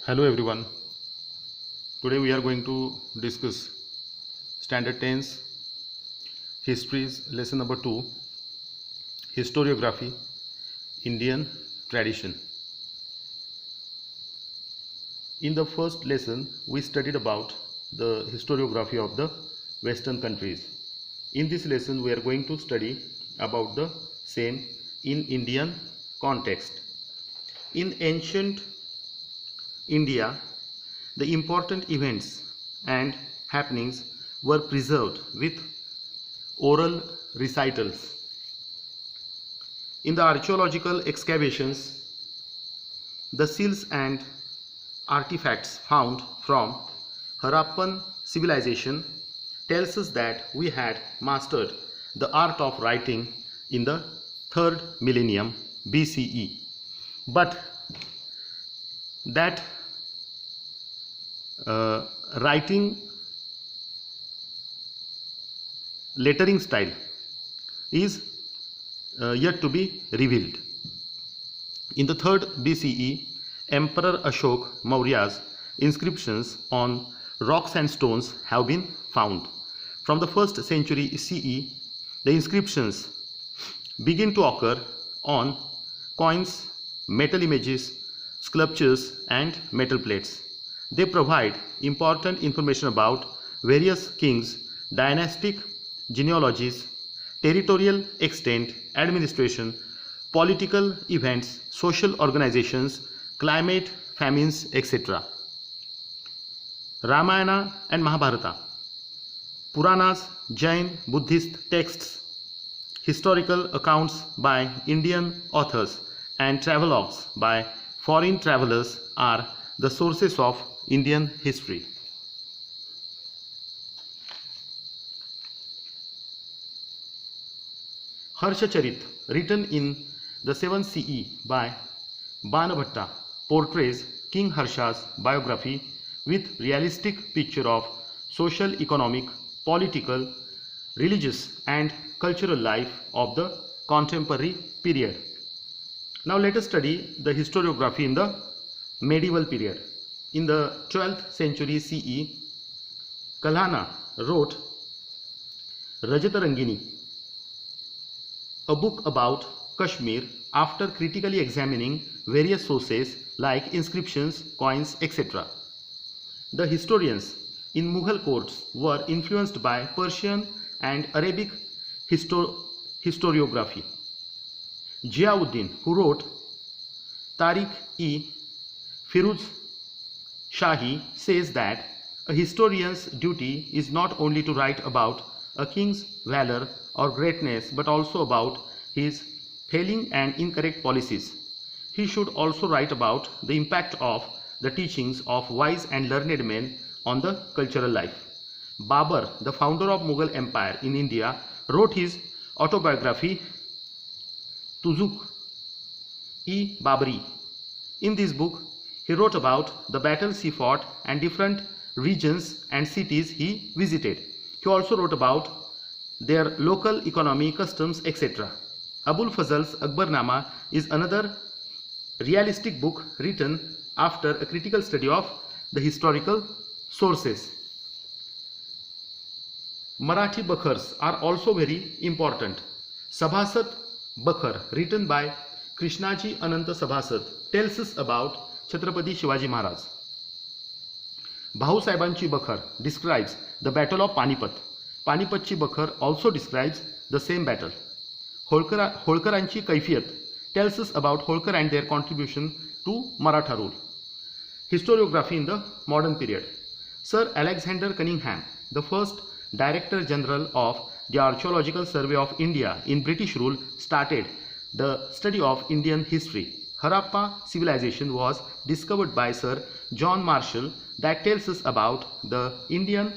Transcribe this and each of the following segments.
Hello everyone. Today we are going to discuss Standard 10's Histories lesson number 2, Historiography, Indian Tradition. In the first lesson we studied about the historiography of the Western countries. In this lesson we are going to study about the same in Indian context. In ancient India, the important events and happenings were preserved with oral recitals. In the archaeological excavations, the seals and artifacts found from Harappan civilization tells us that we had mastered the art of writing in the 3rd millennium BCE. But that writing lettering style is yet to be revealed. In the 3rd BCE, Emperor Ashok Maurya's inscriptions on rocks and stones have been found. From the 1st century CE, the inscriptions begin to occur on coins, metal images, sculptures and metal plates. They provide important information about various kings, dynastic genealogies, territorial extent, administration, political events, social organizations, climate, famines, etc. Ramayana and Mahabharata, Puranas, Jain, Buddhist texts, historical accounts by Indian authors and travelogues by foreign travelers are the sources of Indian history. Harshacharit, written in the 7th CE by Banabhatta, portrays King Harsha's biography with realistic picture of social, economic, political, religious and cultural life of the contemporary period. Now let us study the historiography in the medieval period. In the 12th century CE, Kalhana wrote Rajatarangini, a book about Kashmir, after critically examining various sources like inscriptions, coins, etc. The historians in Mughal courts were influenced by Persian and Arabic historiography. Ziauddin, who wrote Tariq-e-Firuz Shahi, says that a historian's duty is not only to write about a king's valor or greatness but also about his failing and incorrect policies. He should also write about the impact of the teachings of wise and learned men on the cultural life. Babur, the founder of Mughal Empire in India, wrote his autobiography Tuzuk-e-Babri. In this book, he wrote about the battles he fought and different regions and cities he visited. He also wrote about their local economy, customs, etc. Abul Fazl's Akbarnama is another realistic book written after a critical study of the historical sources. Marathi Bakhars are also very important. Sabhasat Bakhar, written by Krishnaji Ananta Sabhasat, tells us about Chhatrapati Shivaji Maharaj. Bahusaibanchi Bakhar describes the battle of Panipat. Panipatchi Bakhar also describes the same battle. Holkaranchi Kaifiyat tells us about Holkar and their contribution to Maratha rule. Historiography in the modern period. Sir Alexander Cunningham, the first Director General of the Archaeological Survey of India in British rule, started the study of Indian history. Harappa civilization was discovered by Sir John Marshall that tells us about the Indian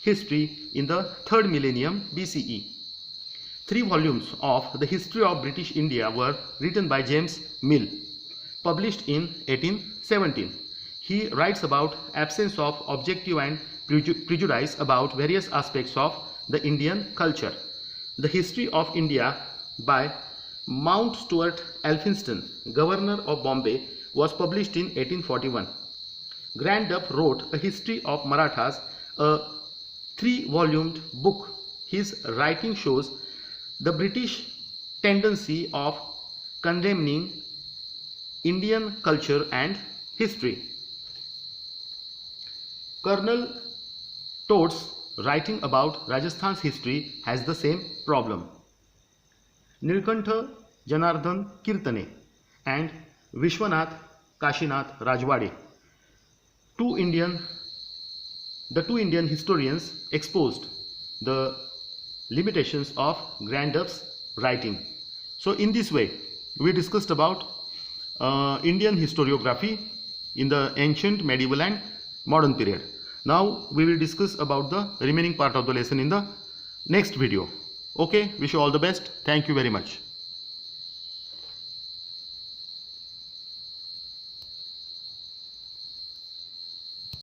history in the 3rd millennium BCE. 3 volumes of the history of British India were written by James Mill, published in 1817. He writes about absence of objective and prejudice about various aspects of the Indian culture. The History of India by Mount Stuart Elphinstone, Governor of Bombay, was published in 1841. Grand Duff wrote a history of Marathas, a 3-volumed book. His writing shows the British tendency of condemning Indian culture and history. Colonel Todd's writing about Rajasthan's history has the same problem. Nilkantha Janardhan Kirtane and Vishwanath Kashinath Rajwade, the two Indian historians, exposed the limitations of Grand Duff's writing. So in this way, we discussed about Indian historiography in the ancient, medieval and modern period. Now we will discuss about the remaining part of the lesson in the next video. Okay, wish you all the best. Thank you very much.